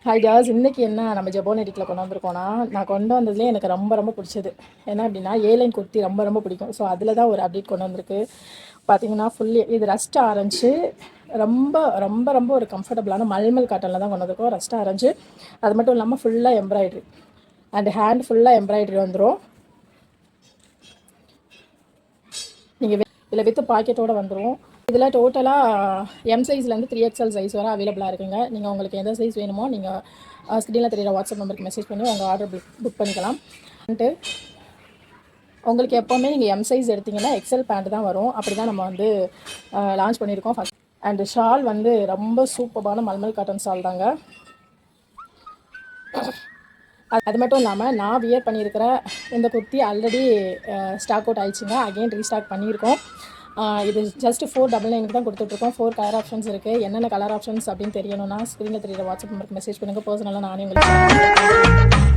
Hi ஜாஸ், இன்றைக்கி என்ன நம்ம ஜெபோன் எடிட்டில் கொண்டு வந்திருக்கோன்னா, நான் கொண்டு வந்ததுலேயே எனக்கு ரொம்ப ரொம்ப பிடிச்சது என்ன அப்படின்னா, ஏலைன் குர்த்தி ரொம்ப ரொம்ப பிடிக்கும். ஸோ அதில் தான் ஒரு அப்டேட் கொண்டு வந்திருக்கு. பார்த்தீங்கன்னா ஃபுல்லி இது ரஸ்ட் ஆரஞ்சு, ரொம்ப ரொம்ப ரொம்ப ஒரு கம்ஃபர்டபுளான மல்மல் காட்டனில் தான் கொண்டு வந்திருக்கோம். ரஸ்ட் ஆரஞ்சு, அது மட்டும் இல்லாமல் ஃபுல்லாக எம்ப்ராய்டரி அண்ட் ஹேண்ட் ஃபுல்லாக எம்ப்ராய்டரி வந்துடும். நீங்கள் இதில் வித்து பாக்கெட்டோடு வந்துடும். இதில் டோட்டலாக எம் சைஸ்லேருந்து 3XL சைஸ் வரை அவைலபிளாக இருக்குங்க. நீங்கள் உங்களுக்கு எந்த சைஸ் வேணுமோ நீங்கள் ஸ்க்ரீனில் தெரியுற வாட்ஸ்அப் நம்பருக்கு மெசேஜ் பண்ணி உங்கள் ஆர்டர் புக் பண்ணிக்கலாம். உங்களுக்கு எப்போவுமே நீங்கள் எம் சைஸ் எடுத்திங்கன்னா எக்ஸல் பேண்ட் தான் வரும். அப்படி தான் நம்ம வந்து லான்ச் பண்ணியிருக்கோம் ஃபஸ்ட். அண்டு ஷால் வந்து ரொம்ப சூப்பரான மல்மல் காட்டன் ஷால் தாங்க. அது மட்டும் இல்லாமல் நான் வியர் பண்ணியிருக்கிற இந்த குர்த்தி ஆல்ரெடி ஸ்டாக் அவுட் ஆயிடுச்சுங்க. அகெயின் ரீஸ்டாக் பண்ணியிருக்கோம். இது ஜஸ்ட் 499 தான் கொடுத்துட்ருக்கோம். 4 கலர் ஆப்ஷன்ஸ் இருக்குது. என்னென்ன கலர் ஆப்ஷன்ஸ் அப்படின்னு தெரியணும்னா ஸ்க்ரீனில் தெரியுற வாட்ஸ்அப் நம்பருக்கு மெசேஜ் பண்ணுங்கள். பர்சனலாக நானே உங்களுக்கு